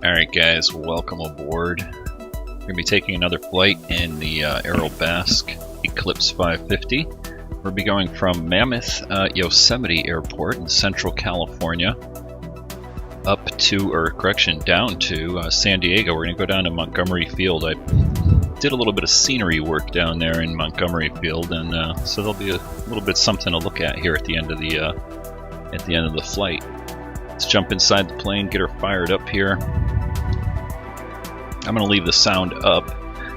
Alright guys, welcome aboard. We're going to be taking another flight in the Aerobask Eclipse 550. We'll be going from Mammoth Yosemite Airport in Central California up to, or correction, down to San Diego. We're going to go down to Montgomery Field. I did a little bit of scenery work down there in Montgomery Field, and so there'll be a little bit something to look at here at the end of the flight. Let's jump inside the plane, get her fired up here. I'm going to leave the sound up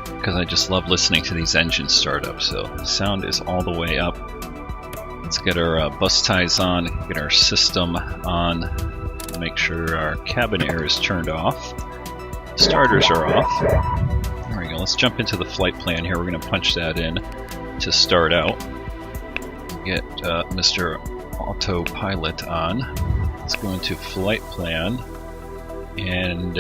because I just love listening to these engines start up. So the sound is all the way up. Let's get our bus ties on, get our system on, make sure our cabin air is turned off. Starters are off. There we go. Let's jump into the flight plan here. We're going to punch that in to start out. Get Mr. Autopilot on. Let's go into flight plan. And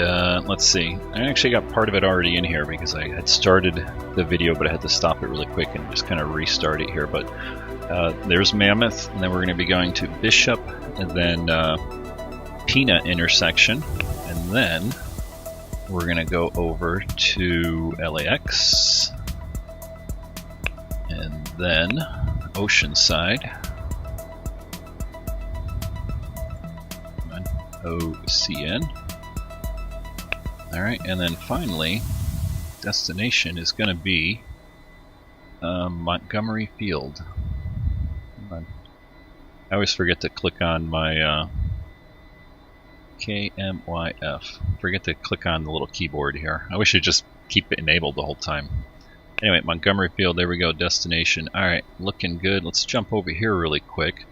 let's see, I actually got part of it already in here because I had started the video, but I had to stop it really quick and just kind of restart it here. But there's Mammoth, and then we're going to be going to Bishop, and then Pina intersection, and then we're going to go over to LAX, and then Oceanside, OCN. Alright, and then finally, destination is going to be Montgomery Field. I always forget to click on my KMYF. Forget to click on the little keyboard here. I wish I'd just keep it enabled the whole time. Anyway, Montgomery Field, there we go, destination. Alright, looking good. Let's jump over here really quick.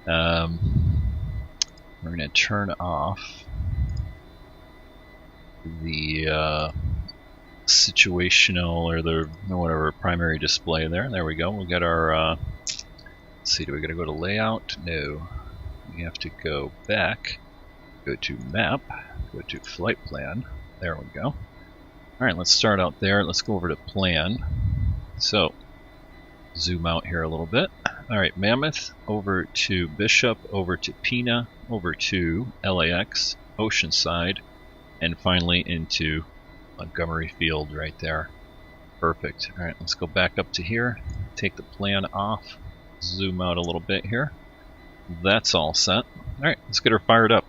We're going to turn off the situational or the whatever primary display there. There we go. We'll get our let's see, do we gotta go to layout? No. We have to go back, go to map, go to flight plan. There we go. Alright, let's start out there. Let's go over to plan. So zoom out here a little bit. Alright, Mammoth over to Bishop, over to Pina, over to LAX, Oceanside, and finally into Montgomery Field right there. Perfect. Alright, let's go back up to here, take the plan off, zoom out a little bit here. That's all set. Alright, let's get her fired up.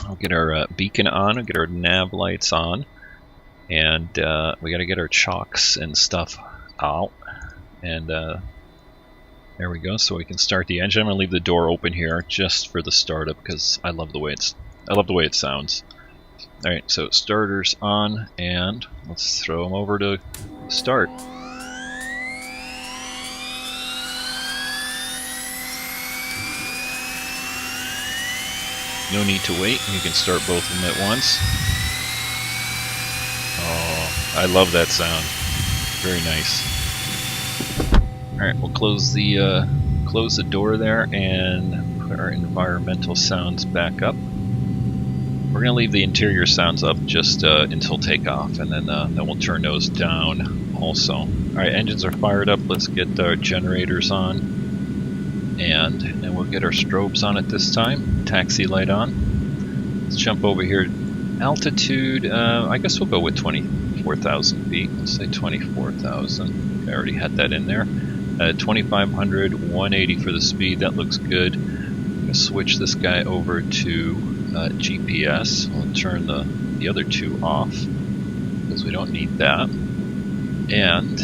I'll get our beacon on, I'll get our nav lights on, and we got to get our chocks and stuff out. And there we go, so we can start the engine. I'm going to leave the door open here just for the startup because I love the way it sounds. Alright, so starters on, and let's throw them over to start. No need to wait, you can start both of them at once. Oh, I love that sound. Very nice. Alright, we'll close the door there and put our environmental sounds back up. We're going to leave the interior sounds up just until takeoff, and then we'll turn those down also. Alright, engines are fired up. Let's get our generators on, and then we'll get our strobes on at this time. Taxi light on. Let's jump over here. Altitude, I guess we'll go with 24,000 feet. Let's say 24,000. I already had that in there. 2500, 180 for the speed. That looks good. I'm going to switch this guy over to GPS. We'll turn the other two off because we don't need that. And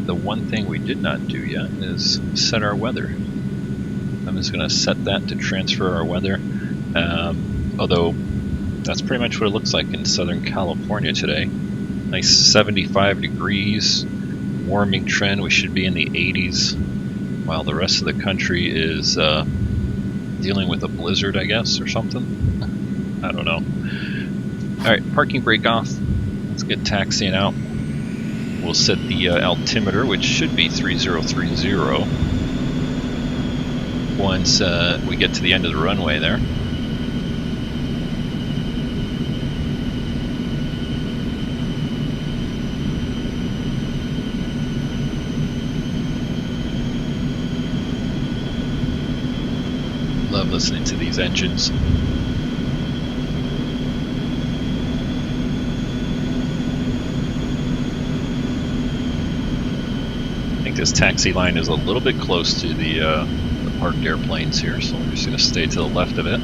the one thing we did not do yet is set our weather. I'm just going to set that to transfer our weather. Although that's pretty much what it looks like in Southern California today. Nice 75 degrees. Warming trend, we should be in the 80s, while the rest of the country is dealing with a blizzard, I guess, or something. I don't know. Alright, parking brake off. Let's get taxiing out. We'll set the altimeter, which should be 3030, once we get to the end of the runway there. fun listening to these engines. I think this taxi line is a little bit close to the parked airplanes here, so we're just going to stay to the left of it.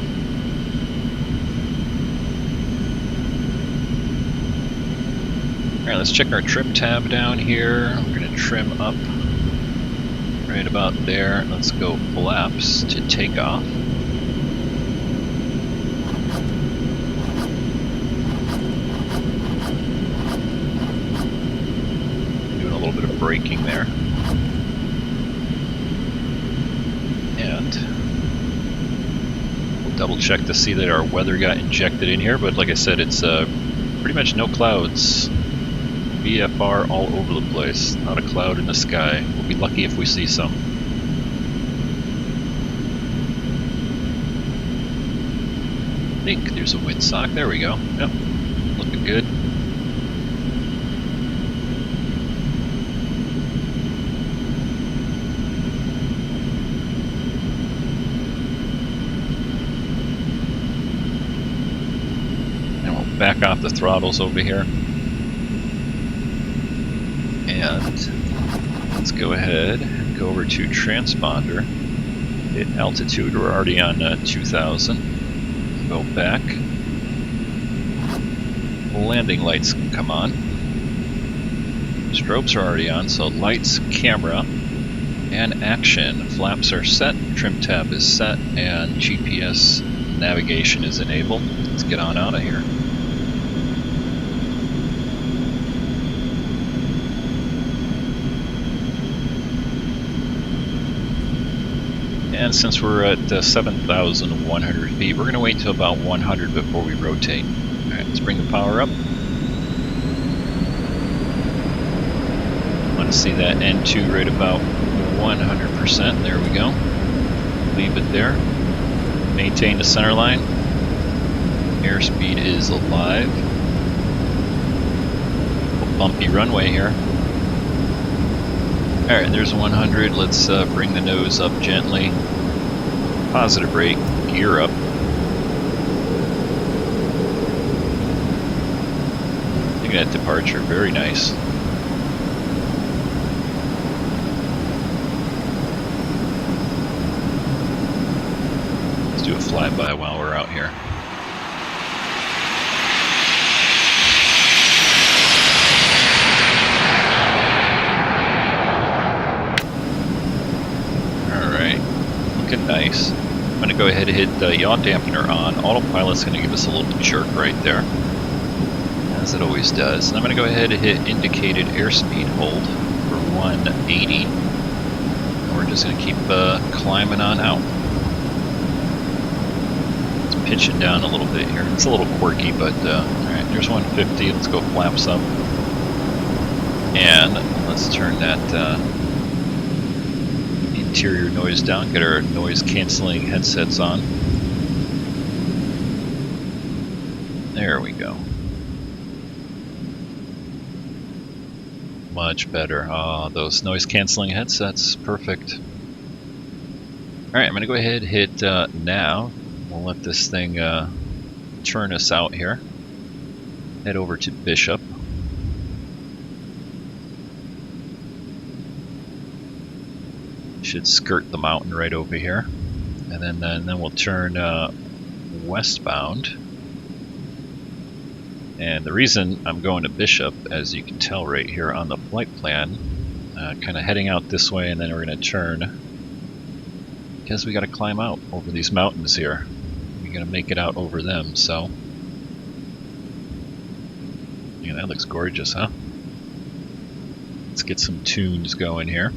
Alright, let's check our trim tab down here. We're going to trim up right about there. Let's go flaps to takeoff. Doing a little bit of braking there. And we'll double check to see that our weather got injected in here, but like I said, it's pretty much no clouds. VFR all over the place, not a cloud in the sky. We'll be lucky if we see some. I think there's a windsock. There we go. Yep, looking good. And we'll back off the throttles over here. And let's go ahead and go over to transponder, hit altitude. We're already on 2000. Go back. Landing lights can come on. Strobes are already on, so lights, camera, and action. Flaps are set, trim tab is set, and GPS navigation is enabled. Let's get on out of here. And since we're at 7,100 feet, we're going to wait until about 100 before we rotate. Alright, let's bring the power up. Want to see that N2 right about 100%. There we go. Leave it there. Maintain the center line. Airspeed is alive. A bumpy runway here. Alright, there's 100. Let's bring the nose up gently. Positive brake, gear up. Look at that departure, very nice. Let's do a flyby while we're out here. Looking nice. I'm going to go ahead and hit the yaw dampener on. Autopilot's going to give us a little jerk right there, as it always does. And I'm going to go ahead and hit indicated airspeed hold for 180. And we're just going to keep climbing on out. It's pitching down a little bit here. It's a little quirky, but alright, there's 150. Let's go flaps up. And let's turn that interior noise down, get our noise cancelling headsets on. There we go. Much better. Oh, those noise cancelling headsets, perfect. Alright, I'm going to go ahead and hit now. We'll let this thing turn us out here. Head over to Bishop. Should skirt the mountain right over here, and then we'll turn westbound. And the reason I'm going to Bishop, as you can tell right here on the flight plan, kind of heading out this way, and then we're going to turn, because we got to climb out over these mountains here. We got to make it out over them. So, yeah, that looks gorgeous, huh? Let's get some tunes going here.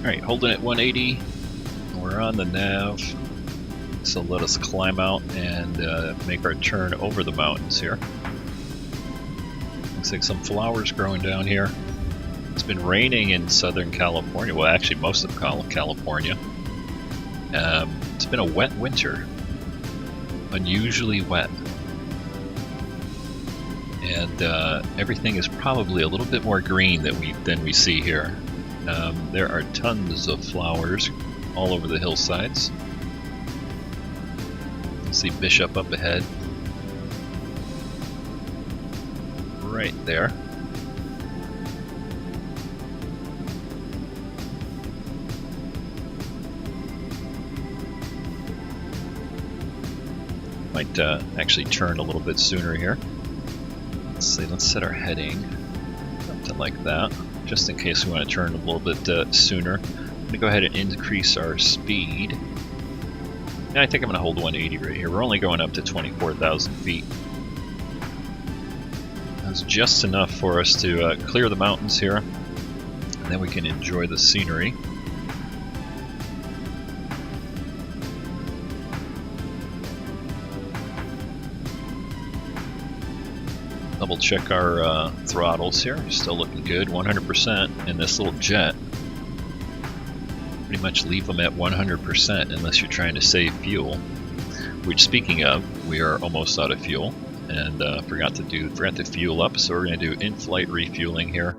Alright, holding at 180, we're on the nav, so let us climb out and make our turn over the mountains here. Looks like some flowers growing down here. It's been raining in Southern California. Well, actually, most of California. It's been a wet winter. Unusually wet. And everything is probably a little bit more green than we see here. There are tons of flowers all over the hillsides. You see Bishop up ahead. Right there. Might actually turn a little bit sooner here. Let's see, let's set our heading. Something like that. Just in case we want to turn a little bit sooner. I'm going to go ahead and increase our speed. And I think I'm going to hold 180 right here. We're only going up to 24,000 feet. That's just enough for us to clear the mountains here. And then we can enjoy the scenery. Double check our throttles here. Still looking good, 100% in this little jet. Pretty much leave them at 100% unless you're trying to save fuel. Which, speaking of, we are almost out of fuel and forgot to fuel up. So we're going to do in-flight refueling here.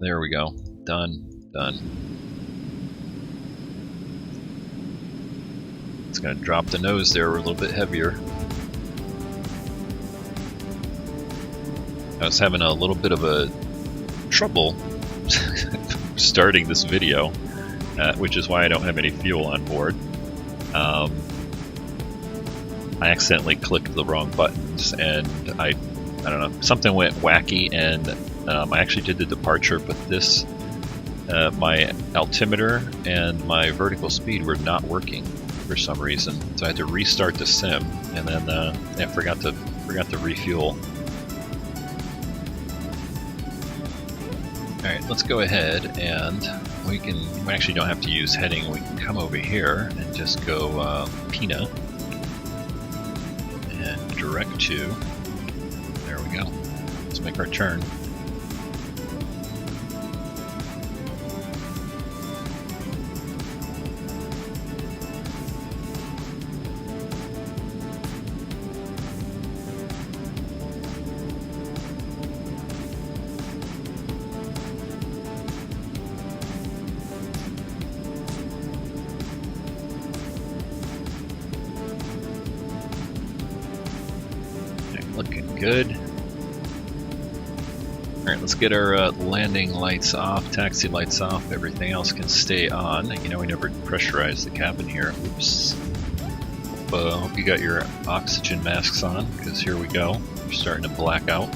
There we go. Done. It's going to drop the nose there. We're a little bit heavier. I was having a little bit of a trouble starting this video, which is why I don't have any fuel on board. I accidentally clicked the wrong buttons, and I don't know, something went wacky, and I actually did the departure, but this, my altimeter and my vertical speed were not working for some reason, so I had to restart the sim, and then I forgot to refuel. Alright, let's go ahead and we actually don't have to use heading. We can come over here and just go Pina and direct to. There we go. Let's make our turn. Looking good. Alright, let's get our landing lights off, taxi lights off, everything else can stay on. You know, we never pressurized the cabin here. Oops. Hope you got your oxygen masks on, because here we go. We're starting to black out.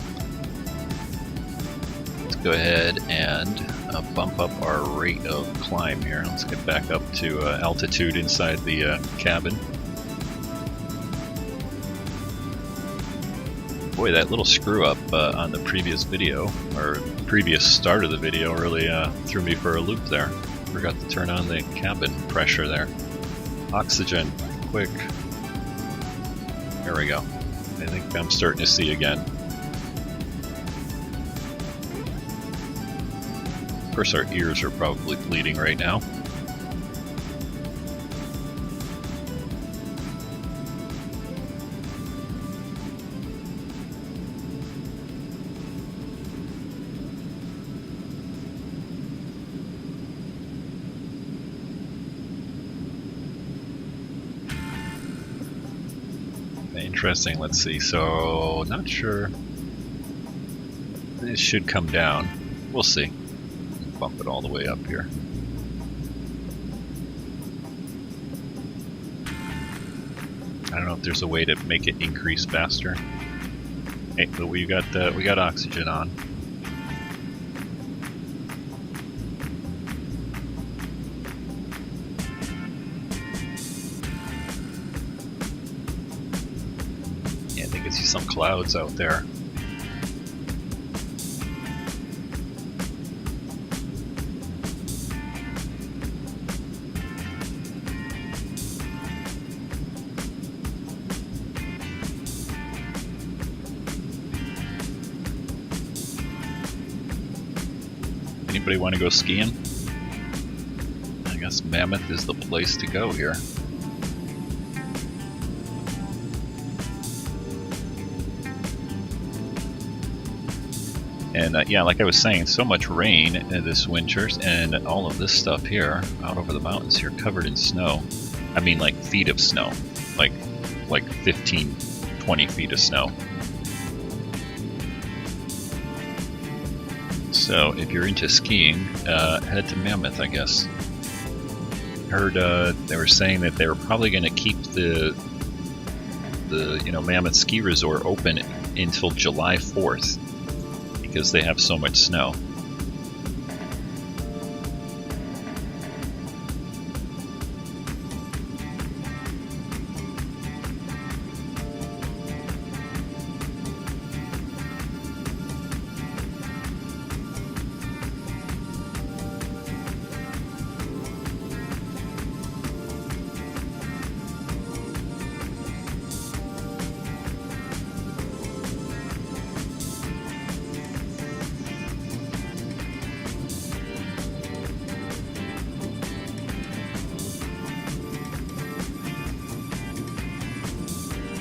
Let's go ahead and bump up our rate of climb here. Let's get back up to altitude inside the cabin. Boy, that little screw up on the previous video, or previous start of the video, really threw me for a loop there. Forgot to turn on the cabin pressure there. Oxygen, quick. There we go. I think I'm starting to see again. Of course, our ears are probably bleeding right now. Interesting, let's see, so not sure. This should come down. We'll see. Bump it all the way up here. I don't know if there's a way to make it increase faster. Hey, but we got oxygen on. I see some clouds out there. Anybody want to go skiing? I guess Mammoth is the place to go here. And yeah, like I was saying, so much rain this winter, and all of this stuff here, out over the mountains here, covered in snow. I mean, like feet of snow, like 15, 20 feet of snow. So if you're into skiing, head to Mammoth, I guess. Heard they were saying that they were probably going to keep the Mammoth ski resort open until July 4th because they have so much snow.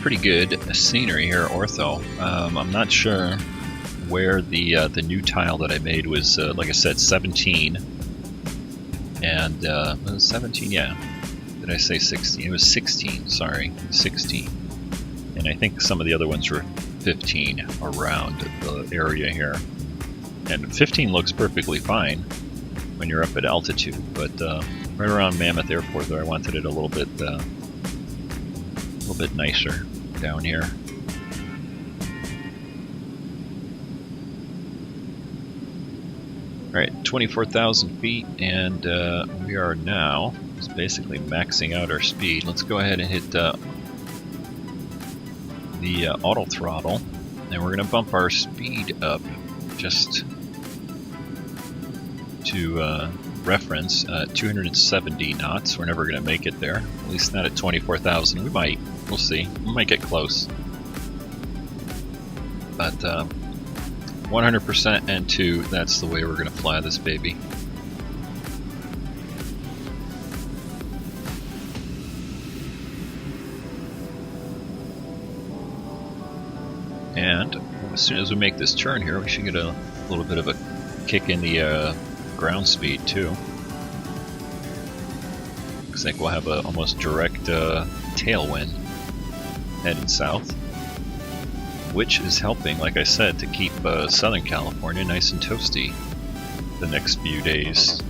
Pretty good scenery here, ortho. I'm not sure where the new tile that I made was. Like I said, 17, and was it 17? Yeah. Did I say 16? It was 16. Sorry, 16. And I think some of the other ones were 15 around the area here. And 15 looks perfectly fine when you're up at altitude, but right around Mammoth Airport, there, I wanted it a little bit nicer down here. Alright, 24,000 feet, and we are now just basically maxing out our speed. Let's go ahead and hit the auto throttle, and we're going to bump our speed up just to reference 270 knots. We're never going to make it there, at least not at 24,000. We might. We'll see. We might get close. But 100% N2, that's the way we're going to fly this baby. And as soon as we make this turn here, we should get a little bit of a kick in the ground speed too. Looks like we'll have a almost direct tailwind heading south, which is helping, like I said, to keep Southern California nice and toasty the next few days.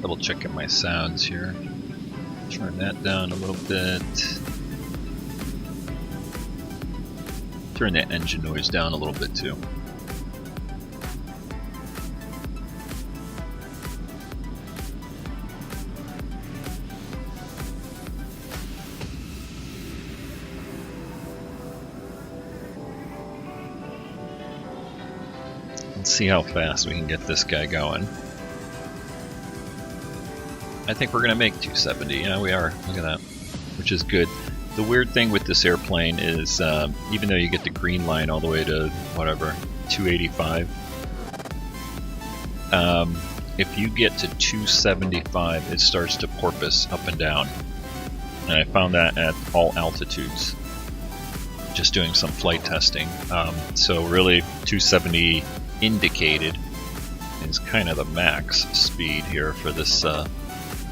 Double checking my sounds here. Turn that down a little bit. Turn that engine noise down a little bit too. Let's see how fast we can get this guy going. I think we're going to make 270. Yeah, we are. Look at that. Which is good. The weird thing with this airplane is, even though you get the green line all the way to, whatever, 285, if you get to 275, it starts to porpoise up and down. And I found that at all altitudes, just doing some flight testing. So really, 270 indicated is kind of the max speed here for this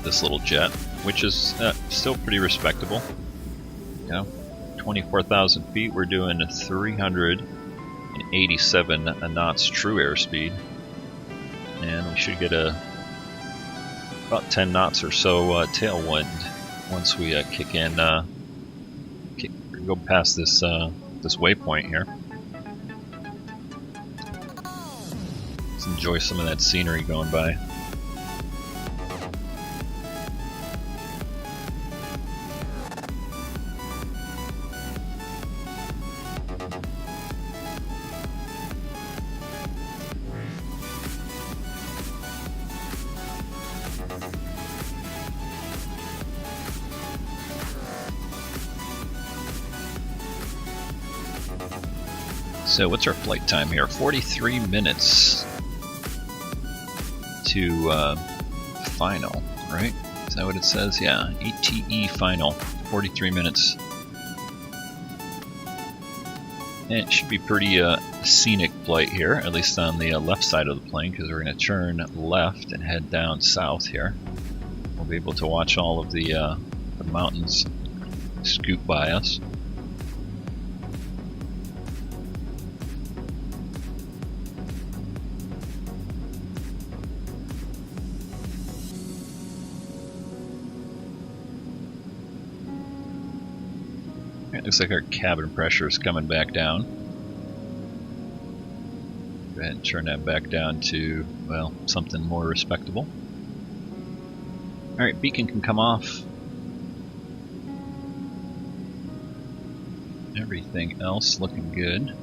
this little jet, which is still pretty respectable. You know, 24,000 feet, we're doing 387 knots true airspeed, and we should get about 10 knots or so tailwind once we kick in, go past this this waypoint here. Let's enjoy some of that scenery going by. So what's our flight time here? 43 minutes to final, right? Is that what it says? Yeah, ATE final, 43 minutes. And it should be pretty scenic flight here, at least on the left side of the plane, because we're going to turn left and head down south here. We'll be able to watch all of the mountains scoot by us. It looks like our cabin pressure is coming back down. Go ahead and turn that back down to, well, something more respectable. Alright, beacon can come off. Everything else looking good.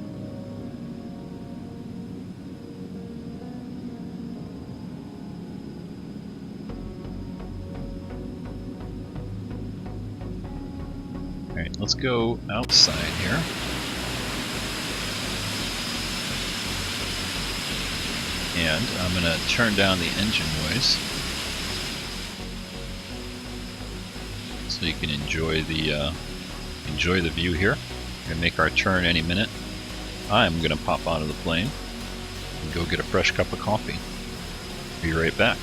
Alright, let's go outside here. And I'm going to turn down the engine noise so you can enjoy the view here. We're going to make our turn any minute. I'm going to pop out of the plane and go get a fresh cup of coffee. Be right back.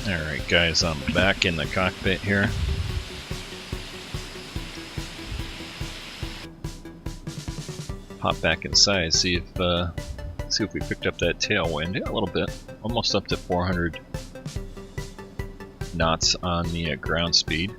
Alright guys, I'm back in the cockpit here. Hop back inside, see if we picked up that tailwind. Yeah, a little bit. Almost up to 400 knots on the ground speed.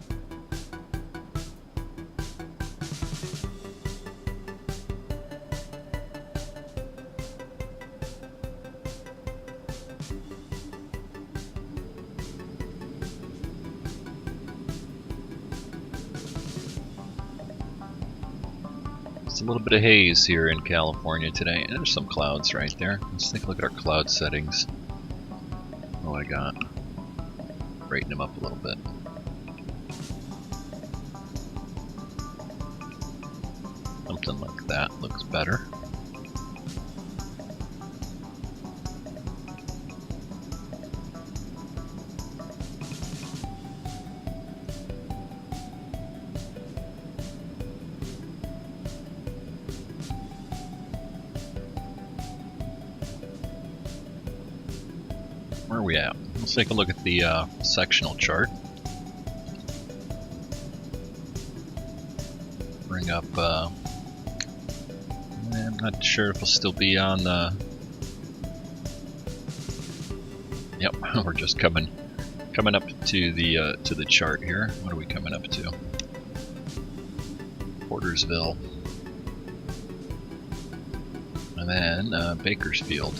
It's a little bit of haze here in California today, and there's some clouds right there. Let's take a look at our cloud settings. What do I got? Brighten them up a little bit. Something like that looks better. Where are we at? Let's take a look at the sectional chart. Bring up, I'm not sure if we'll still be on the... Yep, we're just coming up to the chart here. What are we coming up to? Portersville. And then Bakersfield.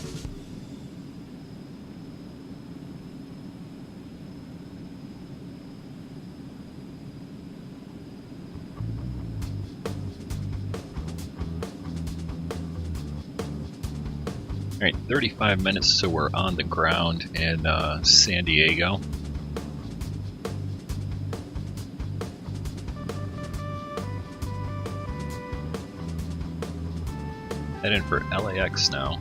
Alright, 35 minutes till we're on the ground in San Diego. Heading for LAX now.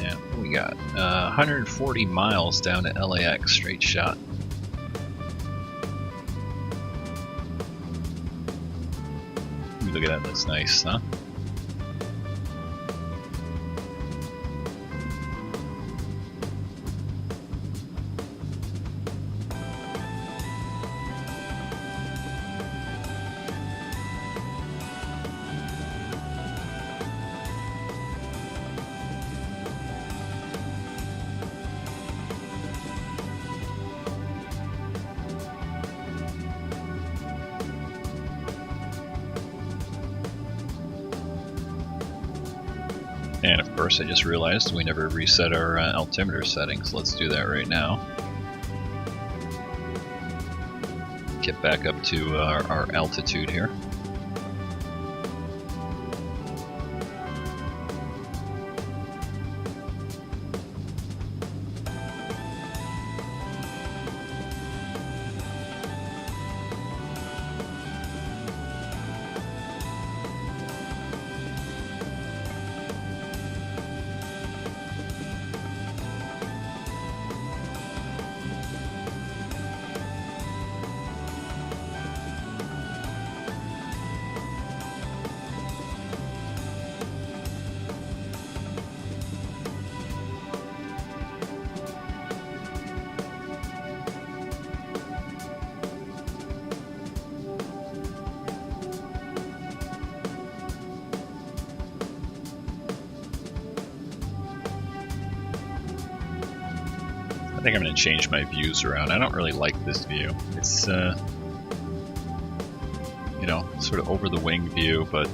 Yeah, what do we got? 140 miles down to LAX, straight shot. Ooh, look at that, that's nice, huh? And of course, I just realized we never reset our altimeter settings. Let's do that right now. Get back up to our altitude here. I think I'm going to change my views around. I don't really like this view. It's, you know, sort of over the wing view, but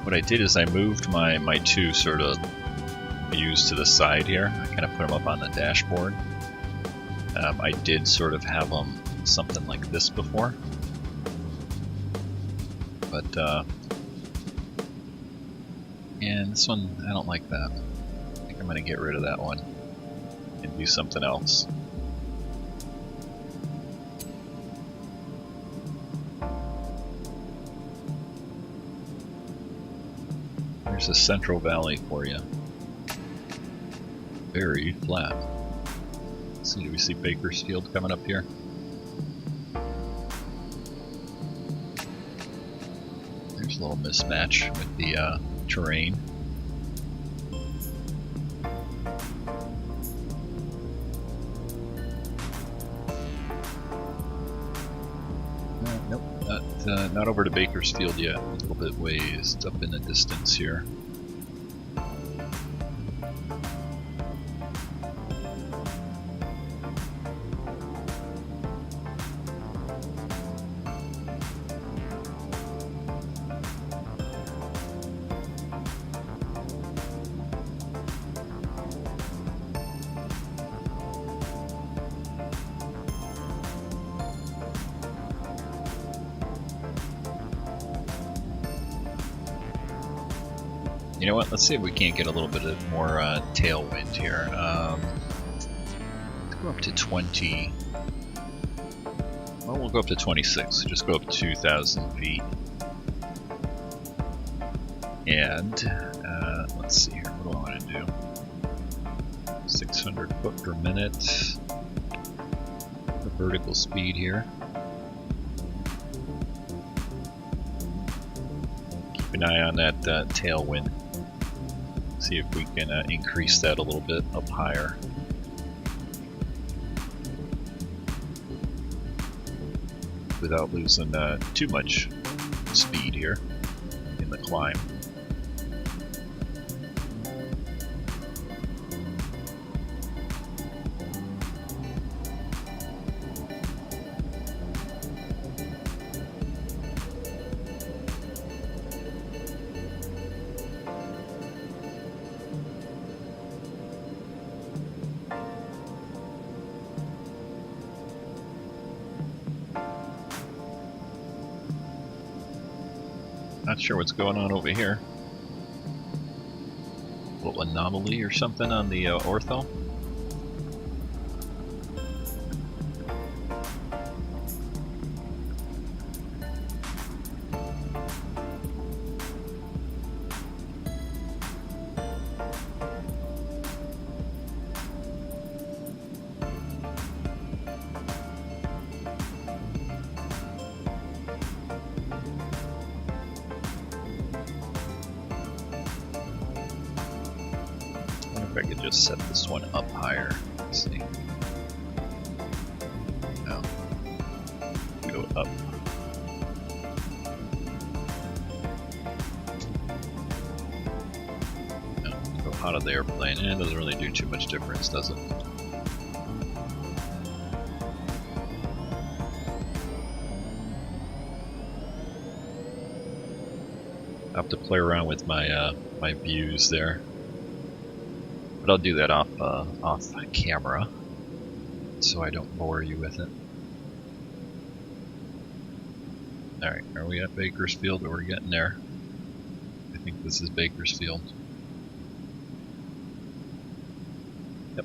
what I did is I moved my two sort of views to the side here. I kind of put them up on the dashboard. I did sort of have them something like this before, but and this one, I don't like that. I think I'm going to get rid of that one and do something else. There's the Central Valley for you. Very flat. So do we see Bakersfield coming up here? There's a little mismatch with the terrain. not over to Bakersfield yet. A little bit ways up in the distance here. You know what? Let's see if we can't get a little bit of more tailwind here. Let's go up to 20. Well, we'll go up to 26. Just go up 2,000 feet. And let's see here. What do I want to do? 600 foot per minute. The vertical speed here. Keep an eye on that tailwind. See if we can increase that a little bit up higher. Without losing too much speed here in the climb. Not sure what's going on over here. A little anomaly or something on the ortho. I could just set this one up higher. Let's see. No. Go up. No. Go out of the airplane. It doesn't really do too much difference, does it? I have to play around with my my views there. But I'll do that off camera, so I don't bore you with it. Alright, are we at Bakersfield? Or we're getting there? I think this is Bakersfield. Yep.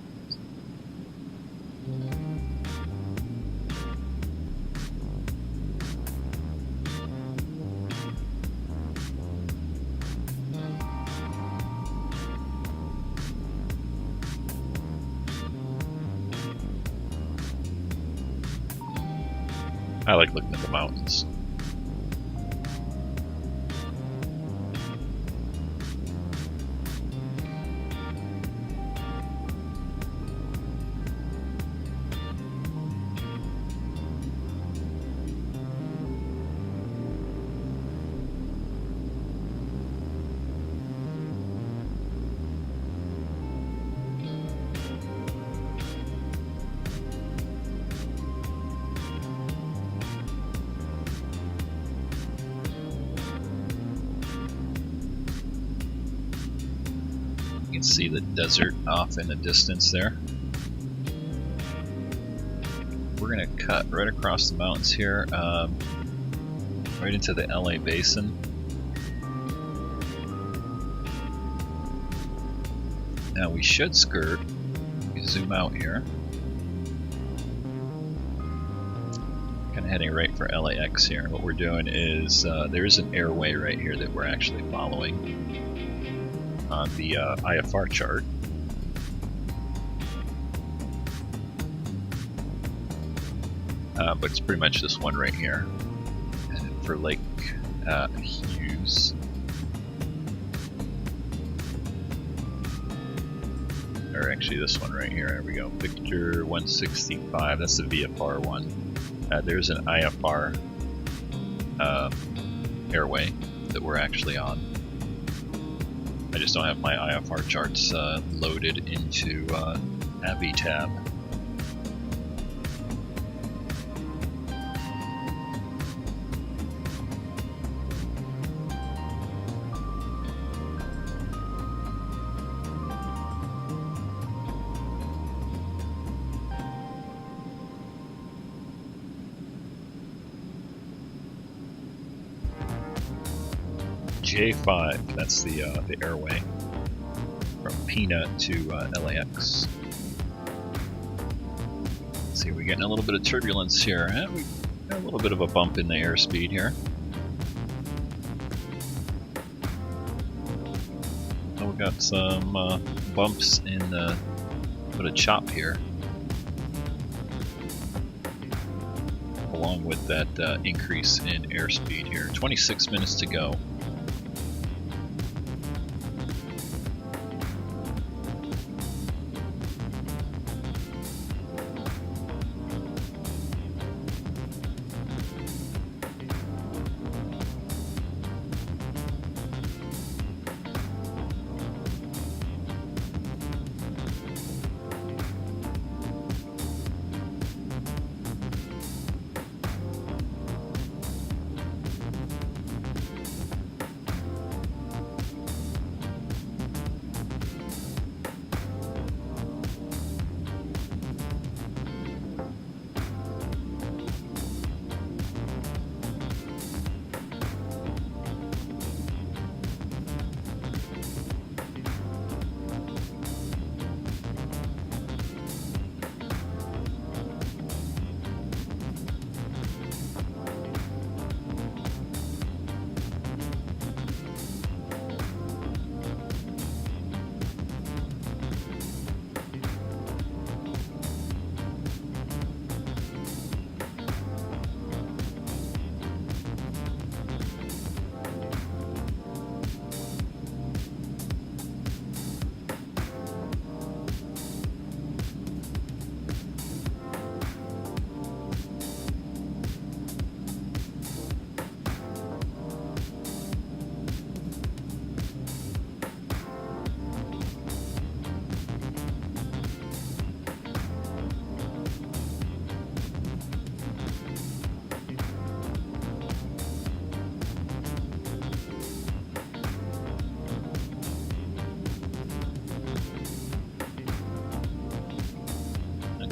I like looking at the mountains. You can see the desert off in the distance there. We're going to cut right across the mountains here, right into the LA basin. Now we should skirt, we zoom out here, kind of heading right for LAX here. What we're doing is, there's an airway right here that we're actually following on the IFR chart. But it's pretty much this one right here. And for Lake Hughes, or actually this one right here, there we go, Victor 165, that's the VFR one. There's an IFR airway that we're actually on. I just don't have my IFR charts loaded into AviTab. J5, that's the airway from Peanut to LAX. Let's see, we're getting a little bit of turbulence here. We got a little bit of a bump in the airspeed here. Oh, we got some bumps in the bit of chop here, along with that increase in airspeed here. 26 minutes to go.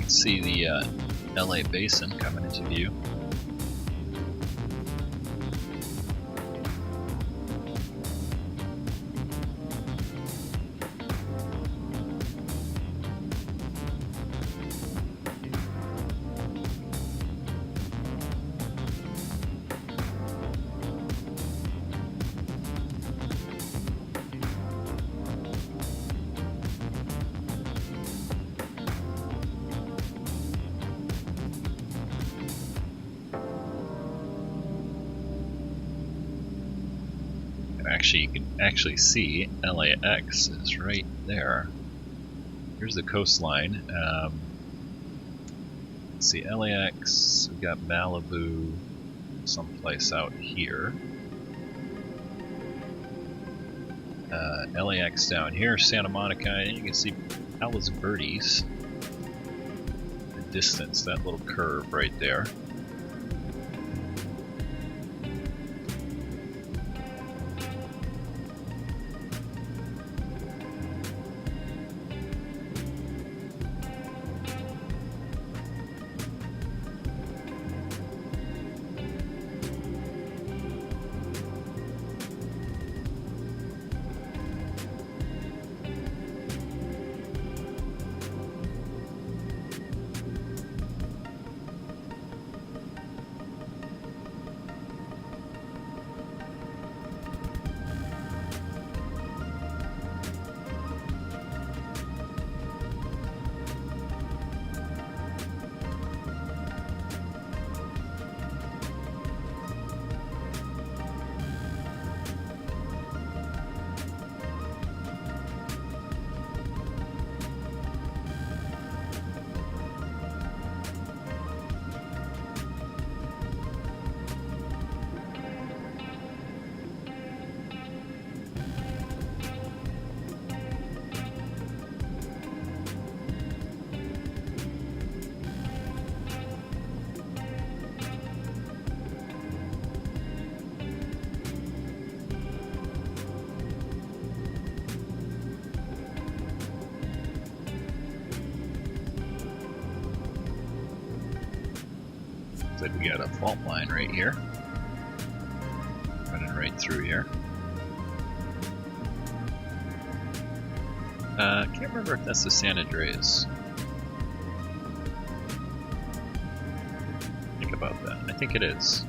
See the LA Basin coming into view. Actually, you can actually see LAX is right there. Here's the coastline. Let's see, LAX, we've got Malibu someplace out here. LAX down here, Santa Monica, and you can see Palos Verdes. The distance, that little curve right there. Looks like we got a fault line right here. Running right through here. I can't remember if that's the San Andreas. Think about that. I think it is.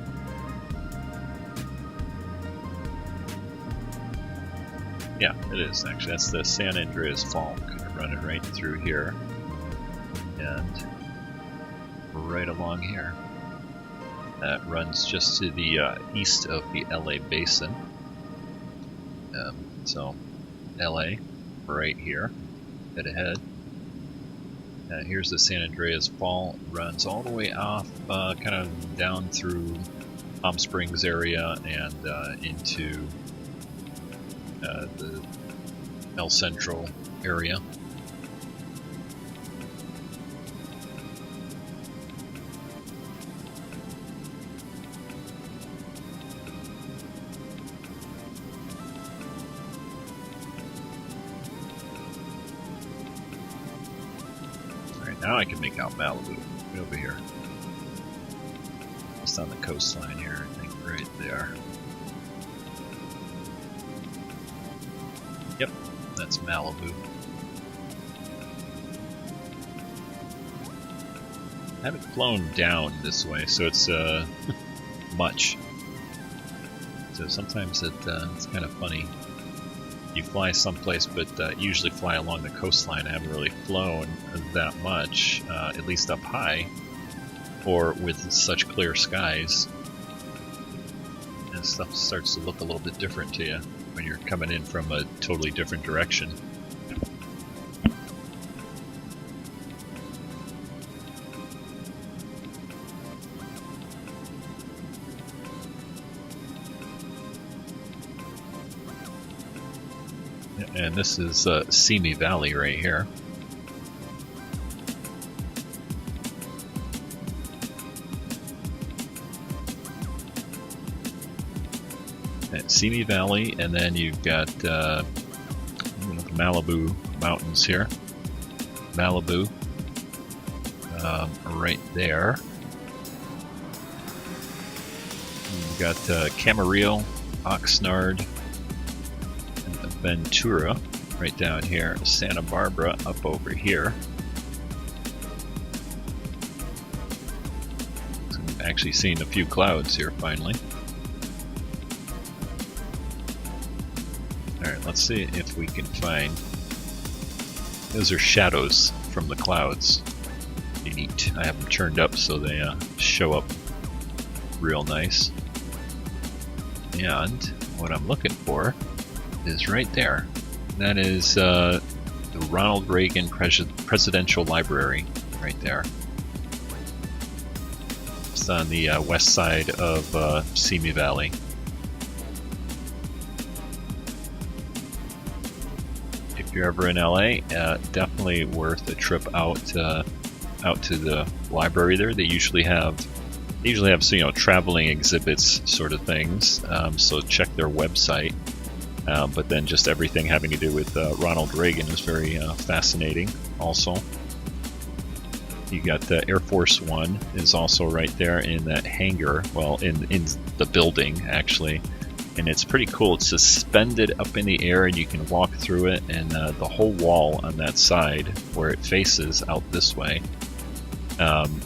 Yeah, it is actually. That's the San Andreas Fault running right through here and right along here. That runs just to the east of the LA basin. So LA right here, head ahead. Here's the San Andreas Fault. Runs all the way off, kind of down through Palm Springs area and into the El Centro area. Alright, now I can make out Malibu. Right over here. Just on the coastline here, I think, right there. Yep, that's Malibu. I haven't flown down this way, so it's much. So sometimes it's kind of funny. You fly someplace, but usually fly along the coastline. I haven't really flown that much, at least up high, or with such clear skies. And stuff starts to look a little bit different to you when you're coming in from a totally different direction. And this is Simi Valley right here. At Simi Valley, and then you've got the Malibu Mountains here. Malibu, right there. You've got Camarillo, Oxnard, and Ventura right down here. Santa Barbara up over here. So I'm actually seeing a few clouds here finally. Alright, let's see if we can find... Those are shadows from the clouds. Neat. I have them turned up so they show up real nice. And what I'm looking for is right there. That is the Ronald Reagan Presidential Library right there. It's on the west side of Simi Valley. If you're ever in LA, definitely worth a trip out to the library there. They usually have traveling exhibits sort of things. So check their website. But then just everything having to do with Ronald Reagan is very fascinating. Also, you got Air Force One is also right there in that hangar. Well, in the building actually. And it's pretty cool. It's suspended up in the air and you can walk through it, and the whole wall on that side where it faces out this way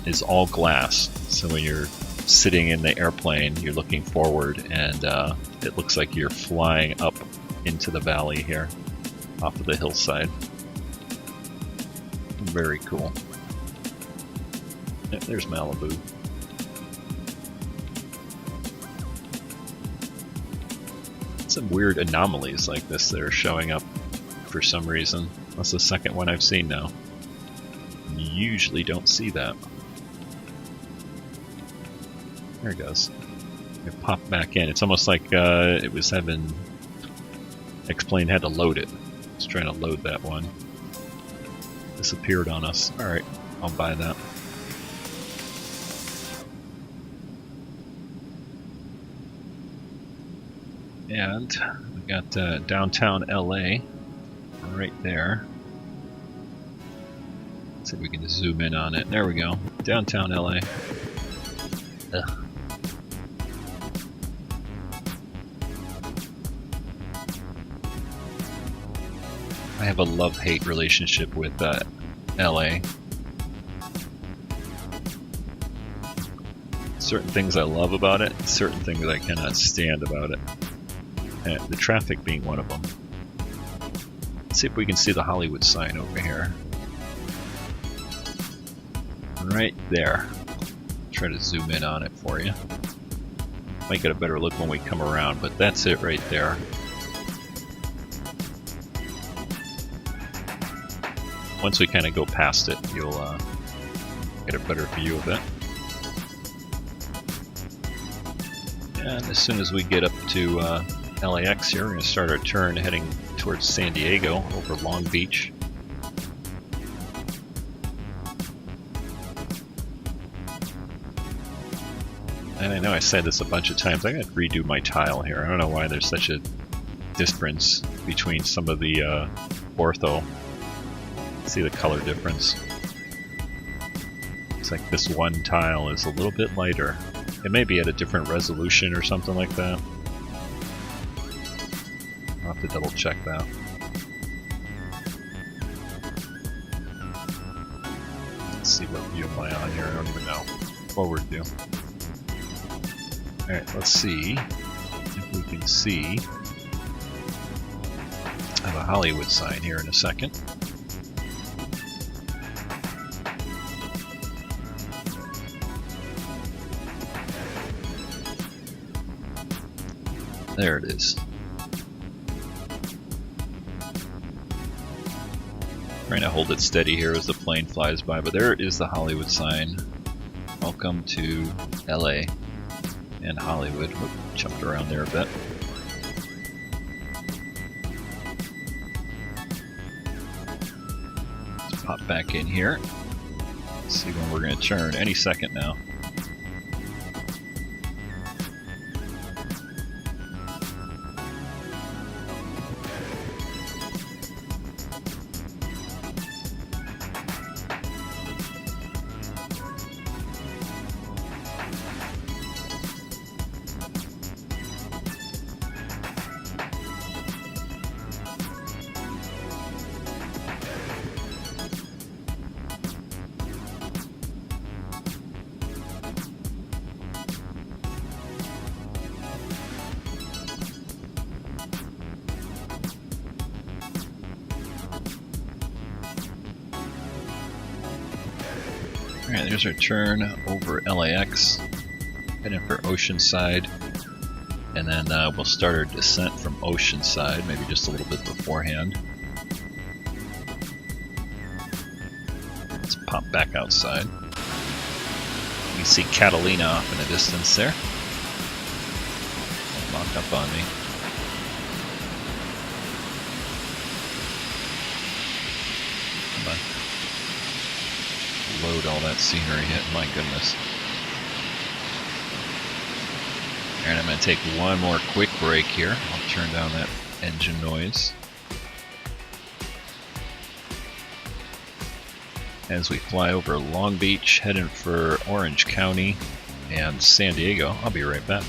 is all glass. So when you're sitting in the airplane, you're looking forward and it looks like you're flying up into the valley here off of the hillside. Very cool. Yeah, there's Malibu. Some weird anomalies like this that are showing up for some reason. That's the second one I've seen now. You usually don't see that. There it goes. It popped back in. It's almost like it was having... X-Plane had to load it. It's trying to load that one. Disappeared on us. Alright, I'll buy that. And we got downtown LA right there. Let's see if we can zoom in on it. There we go. Downtown LA. Ugh. I have a love-hate relationship with LA. Certain things I love about it, certain things I cannot stand about it. And the traffic being one of them. Let's see if we can see the Hollywood sign over here. Right there. Try to zoom in on it for you. Might get a better look when we come around, but that's it right there. Once we kind of go past it, you'll get a better view of it. And as soon as we get up to LAX here, we're going to start our turn heading towards San Diego over Long Beach. And I know I said this a bunch of times, I gotta redo my tile here. I don't know why there's such a difference between some of the ortho. See the color difference. It's like this one tile is a little bit lighter. It may be at a different resolution or something like that. I'll have to double check that. Let's see what view am I on here, I don't even know. Forward view. Alright, let's see if we can see. I have a Hollywood sign here in a second. There it is. Trying to hold it steady here as the plane flies by, but there is the Hollywood sign. Welcome to LA and Hollywood. Oop, jumped around there a bit. Let's pop back in here. Let's see when we're going to turn. Any second now. Alright, there's our turn over LAX, heading for Oceanside, and then we'll start our descent from Oceanside, maybe just a little bit beforehand. Let's pop back outside. You can see Catalina off in the distance there. Lock up on me. Come on. Load all that scenery in, my goodness. And I'm going to take one more quick break here. I'll turn down that engine noise. As we fly over Long Beach, heading for Orange County and San Diego. I'll be right back.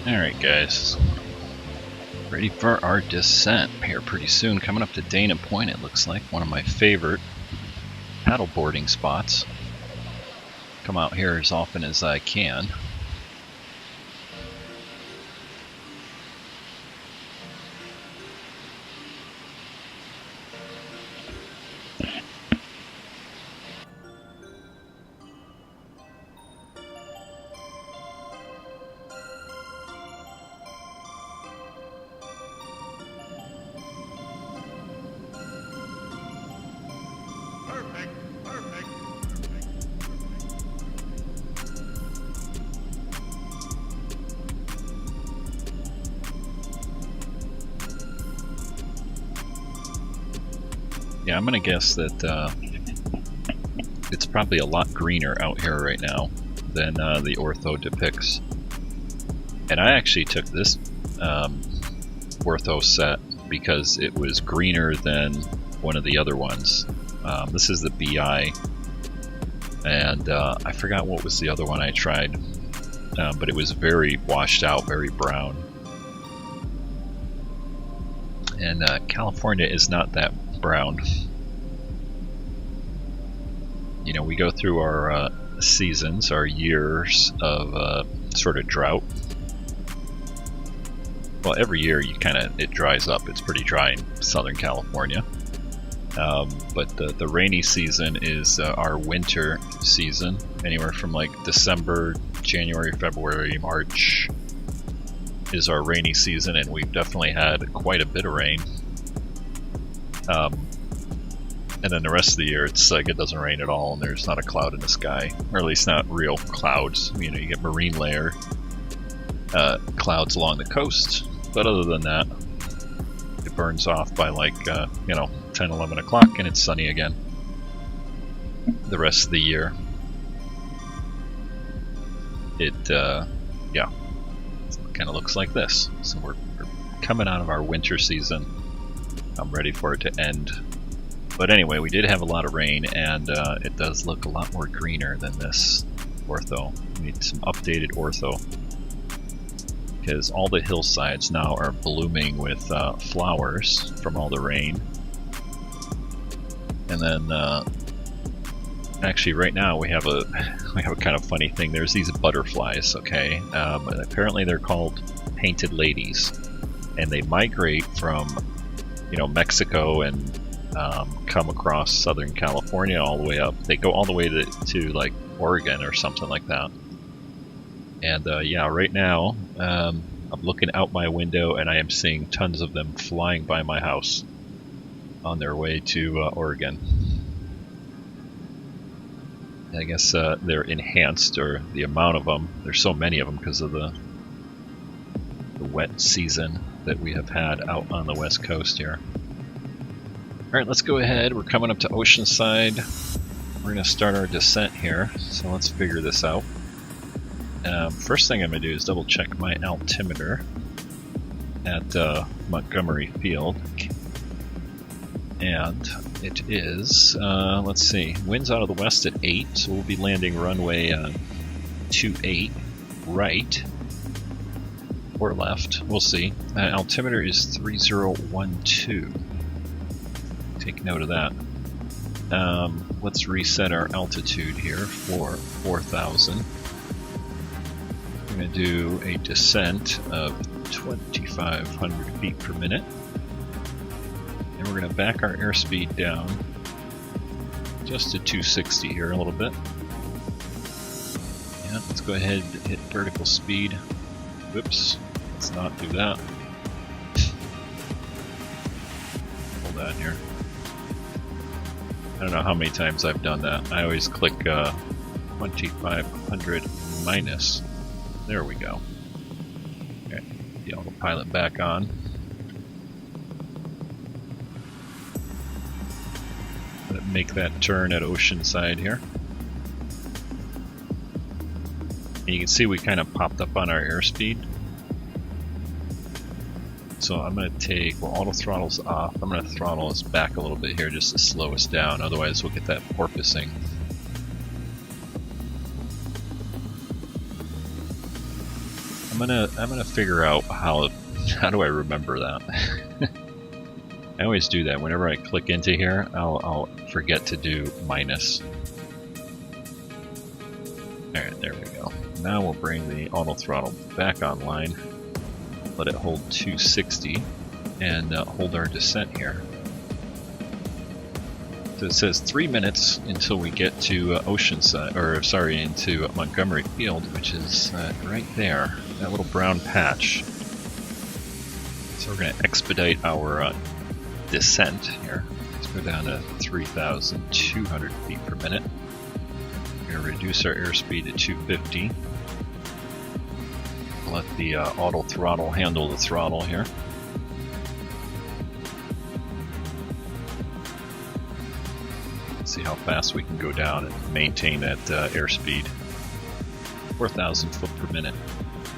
Alright guys, ready for our descent here pretty soon. Coming up to Dana Point, it looks like, one of my favorite paddleboarding spots. Come out here as often as I can. Yeah, I'm gonna guess that it's probably a lot greener out here right now than the ortho depicts. And I actually took this ortho set because it was greener than one of the other ones. This is the BI, and I forgot what was the other one I tried, but it was very washed out, very brown. And California is not that brown. You know, we go through our seasons, our years of sort of drought. Well, every year it dries up. It's pretty dry in Southern California. But the rainy season is our winter season, anywhere from like December, January, February, March is our rainy season, and we've definitely had quite a bit of rain. And then the rest of the year, it's like it doesn't rain at all, and there's not a cloud in the sky, or at least not real clouds. You know, you get marine layer clouds along the coast, but other than that, it burns off by like 10, 11 o'clock, and it's sunny again the rest of the year. It kind of looks like this. So we're coming out of our winter season. I'm ready for it to end. But anyway, we did have a lot of rain, and it does look a lot more greener than this ortho. We need some updated ortho, because all the hillsides now are blooming with flowers from all the rain. And then actually right now we have a kind of funny thing. There's these butterflies, okay? And apparently they're called painted ladies, and they migrate from Mexico and come across Southern California all the way up. They go all the way to like Oregon or something like that. And yeah, right now I'm looking out my window and I am seeing tons of them flying by my house on their way to Oregon. I guess they're enhanced, or the amount of them. There's so many of them because of the wet season that we have had out on the west coast here. Alright, let's go ahead. We're coming up to Oceanside. We're going to start our descent here, so let's figure this out. First thing I'm going to do is double check my altimeter at Montgomery Field. And it is, let's see, winds out of the west at 8, so we'll be landing runway 28 right or left. We'll see. Altimeter is 3012. Take note of that. Let's reset our altitude here for 4,000. We're going to do a descent of 2,500 feet per minute. And we're going to back our airspeed down just to 260 here a little bit. Yeah, let's go ahead and hit vertical speed. Whoops, let's not do that. Hold on here. I don't know how many times I've done that. I always click 2,500 minus. There we go. Okay, the autopilot back on. Make that turn at Oceanside here. And you can see we kind of popped up on our airspeed. So I'm going to take, well, auto throttle's off. I'm going to throttle us back a little bit here just to slow us down. Otherwise we'll get that porpoising. I'm I'm gonna figure out how do I remember that. I always do that whenever I click into here. I'll forget to do minus. All right, there we go. Now we'll bring the auto throttle back online. Let it hold 260 and hold our descent here. So it says 3 minutes until we get to Oceanside, or sorry, into Montgomery Field, which is right there, that little brown patch. So we're going to expedite our descent here. Let's go down to 3,200 feet per minute. We're going to reduce our airspeed to 250. Let the auto throttle handle the throttle here. See how fast we can go down and maintain that airspeed. 4,000 foot per minute,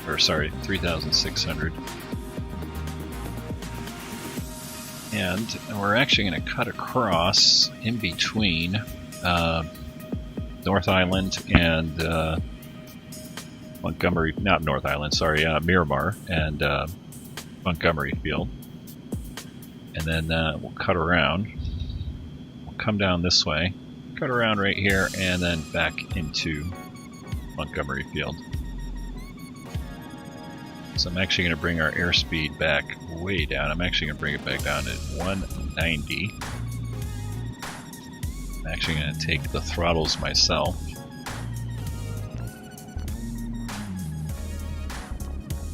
or sorry, 3,600. And we're actually going to cut across in between North Island and Montgomery, not North Island, sorry, Miramar and Montgomery Field. And then we'll cut around. Come down this way, cut around right here, and then back into Montgomery Field. So I'm actually going to bring our airspeed back way down. I'm actually going to bring it back down to 190. I'm actually going to take the throttles myself.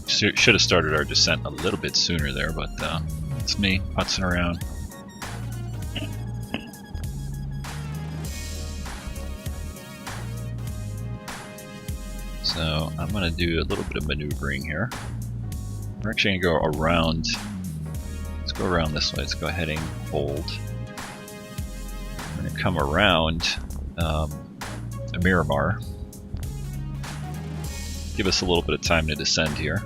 Should have started our descent a little bit sooner there, but it's me putzing around. So I'm going to do a little bit of maneuvering here. We're actually going to go around. Let's go around this way. Let's go heading, hold. We're going to come around Miramar. Give us a little bit of time to descend here.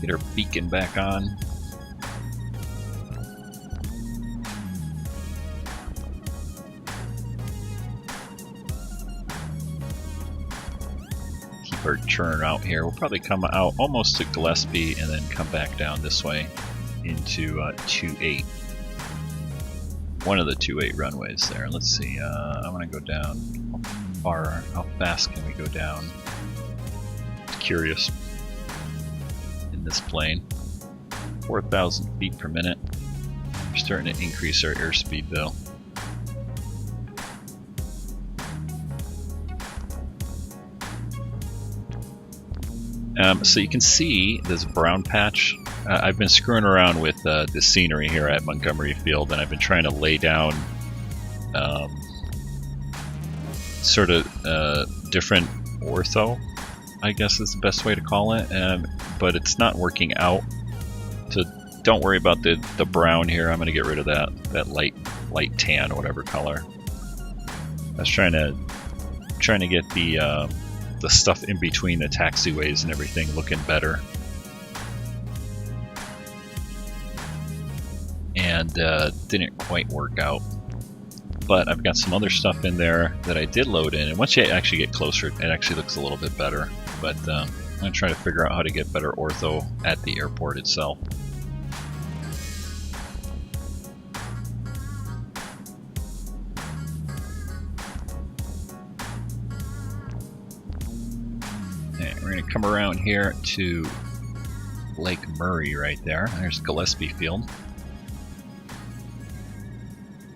Get our beacon back on. Keep our churn out here. We'll probably come out almost to Gillespie and then come back down this way into 28. One of the 28 runways there. Let's see. I'm going to go down. How fast can we go down? Curious. This plane, 4,000 feet per minute. We're starting to increase our airspeed though. So you can see this brown patch. I've been screwing around with the scenery here at Montgomery Field, and I've been trying to lay down sort of different ortho, I guess is the best way to call it, but it's not working out. So don't worry about the brown here. I'm going to get rid of that light tan or whatever color. I was trying to get the stuff in between the taxiways and everything looking better, and didn't quite work out. But I've got some other stuff in there that I did load in, and once you actually get closer, it actually looks a little bit better. But I'm going to try to figure out how to get better ortho at the airport itself. And we're going to come around here to Lake Murray right there. There's Gillespie Field.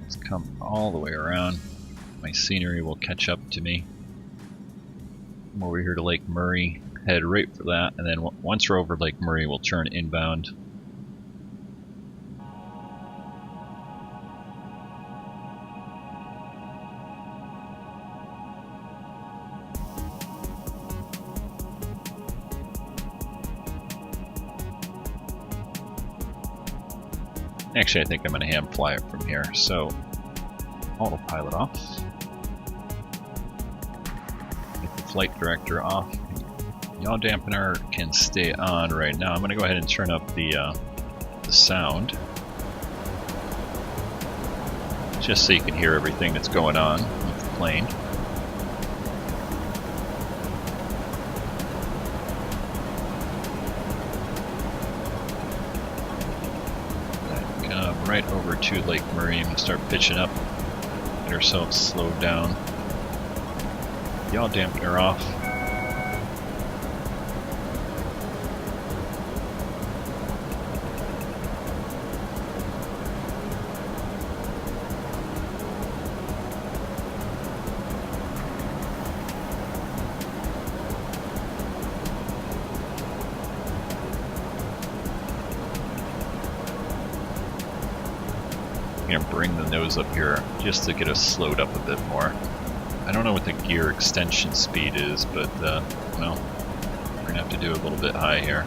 Let's come all the way around. My scenery will catch up to me. Come over here to Lake Murray, head right for that, and then once we're over Lake Murray, we'll turn inbound. Actually, I think I'm going to hand fly it from here, so autopilot off. flight director off. Yaw dampener can stay on right now. I'm going to go ahead and turn up the sound, just so you can hear everything that's going on with the plane. Come right over to Lake Murray and start pitching up. Get ourselves slowed down. Yaw dampener off. And bring the nose up here just to get us slowed up a bit more. I don't know what the gear extension speed is, but well, we're gonna have to do a little bit high here.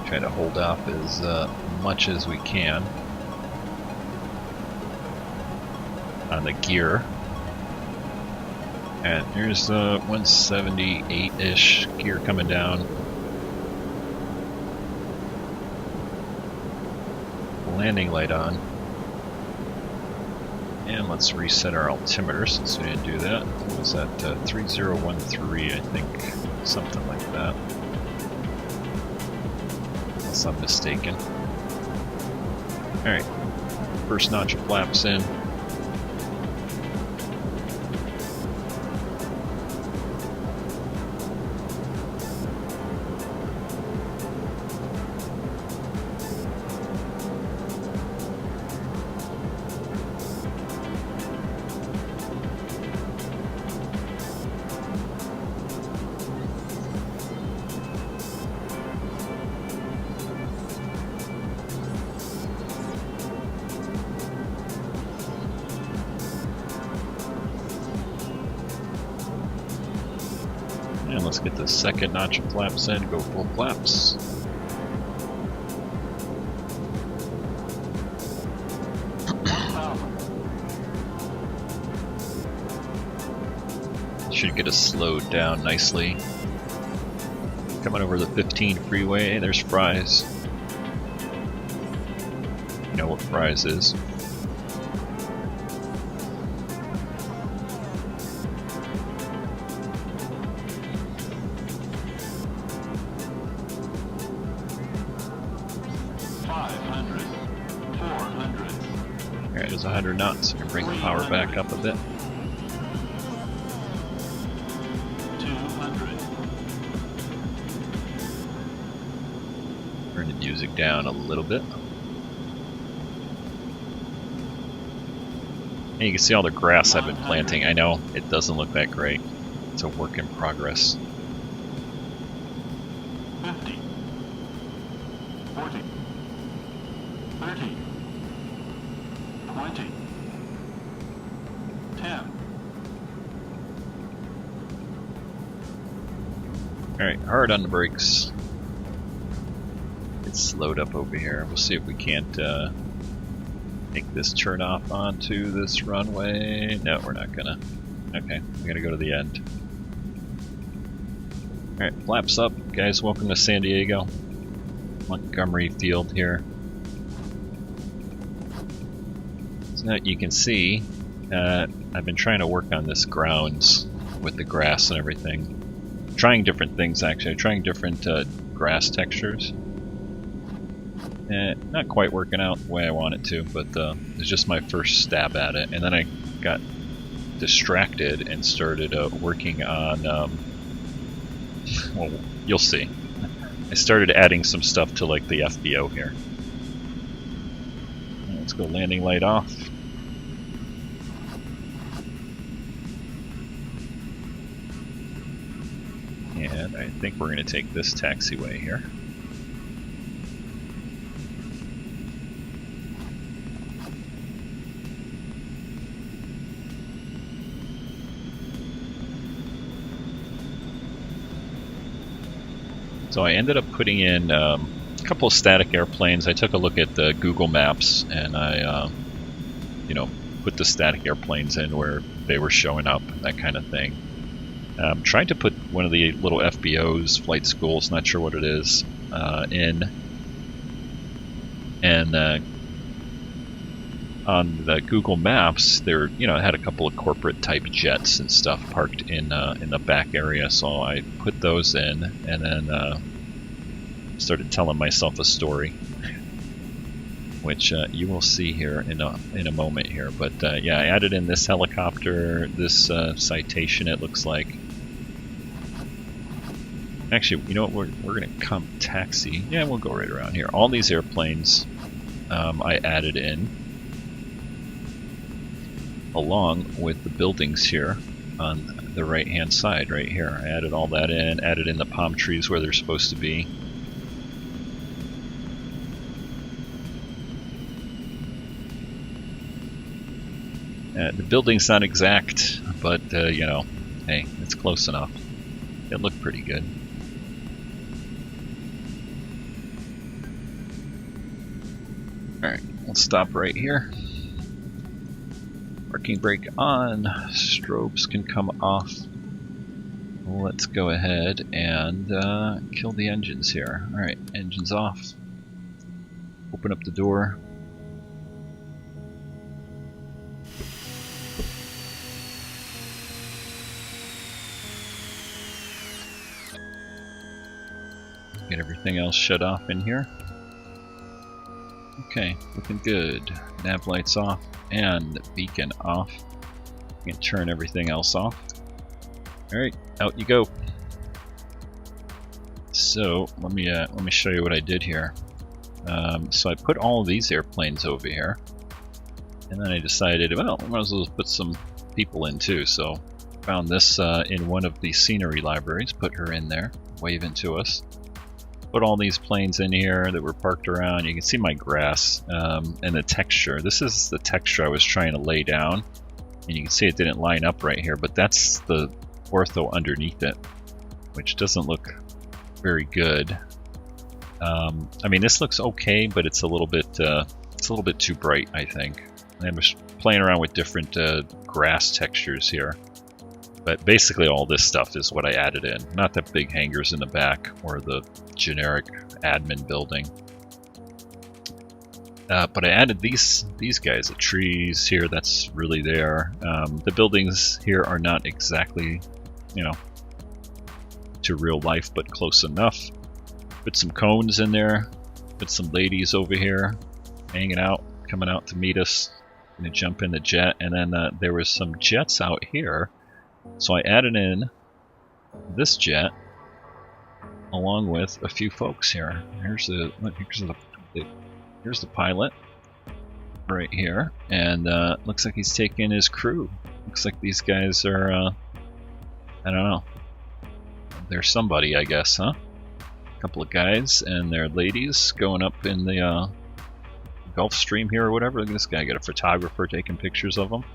Try to hold off as much as we can on the gear. And here's the 178-ish gear coming down. Landing light on. And let's reset our altimeter since we didn't do that. What was that? 3013, I think. Something like that. Unless I'm mistaken. Alright. First notch of flaps in. And let's get the second notch of flaps in, go full flaps. Should get us slowed down nicely. Coming over the 15 freeway, there's FRAAS. You know what FRAAS is. Alright, there's 100 knots. I'm going to bring the power back up a bit. 200. Turn the music down a little bit. And you can see all the grass I've been planting. I know it doesn't look that great. It's a work in progress. 50. 40. 30. 20. 10. Alright, hard on the brakes. It's slowed up over here. We'll see if we can't make this turn off onto this runway. No, we're not gonna. Okay, we're gonna go to the end. Alright, flaps up. Guys, welcome to San Diego. Montgomery Field here. So now you can see, I've been trying to work on this grounds with the grass and everything. Trying different things actually. Trying different grass textures. Not quite working out the way I want it to, but it's just my first stab at it. And then I got distracted and started working on, well, you'll see. I started adding some stuff to like the FBO here. Let's go landing light off. And I think we're going to take this taxiway here. So I ended up putting in a couple of static airplanes. I took a look at the Google Maps and I, put the static airplanes in where they were showing up, that kind of thing. Tried to put one of the little FBOs, flight schools, not sure what it is, in. And on the Google Maps, there, it had a couple of corporate type jets and stuff parked in the back area. So I put those in, and then started telling myself a story, which you will see here in a moment here. But yeah, I added in this helicopter, this Citation. It looks like. Actually, you know what? We're gonna come taxi. Yeah, we'll go right around here. All these airplanes I added in, along with the buildings here on the right hand side right here. I added all that in, added in the palm trees where they're supposed to be. The building's not exact, but hey, it's close enough. It looked pretty good. Alright, we'll stop right here. Parking brake on, strobes can come off. Let's go ahead and kill the engines here. Alright, engines off. Open up the door. Get everything else shut off in here. Okay, looking good. Nav lights off and beacon off. You can turn everything else off. Alright, out you go. So let me show you what I did here. So I put all of these airplanes over here, and then I decided, well, I might as well put some people in too. So found this in one of the scenery libraries, put her in there, waving to us. Put all these planes in here that were parked around. You can see my grass and the texture. This is the texture I was trying to lay down, and you can see it didn't line up right here, but that's the ortho underneath it, which doesn't look very good. I mean, this looks okay, but it's a little bit too bright, I think. I was playing around with different grass textures here. But basically all this stuff is what I added in. Not the big hangars in the back or the generic admin building. But I added these guys, the trees here, that's really there. The buildings here are not exactly, to real life, but close enough. Put some cones in there. Put some ladies over here hanging out, coming out to meet us. Gonna jump in the jet, and then there was some jets out here. So I added in this jet along with a few folks here. Here's the pilot right here, and looks like he's taking his crew. Looks like these guys are I don't know. They're somebody, I guess, huh? A couple of guys and their ladies going up in the Gulf Stream here or whatever. Look at this guy, got a photographer taking pictures of them.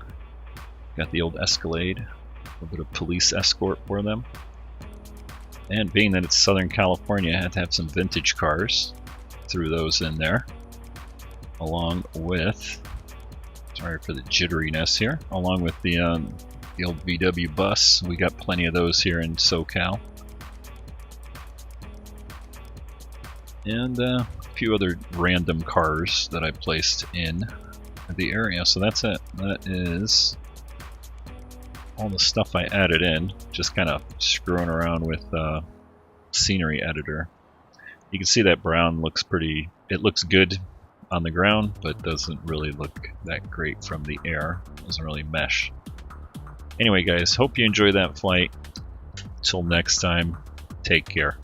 Got the old Escalade. A bit of police escort for them. And being that it's Southern California, I had to have some vintage cars. Threw those in there. Along with, sorry for the jitteriness here, along with the old VW bus. We got plenty of those here in SoCal. And a few other random cars that I placed in the area. So that's it. That is all the stuff I added in, just kind of screwing around with scenery editor. You can see that brown looks pretty, it looks good on the ground, but doesn't really look that great from the air. Doesn't really mesh. Anyway guys, hope you enjoy that flight. Till next time, take care.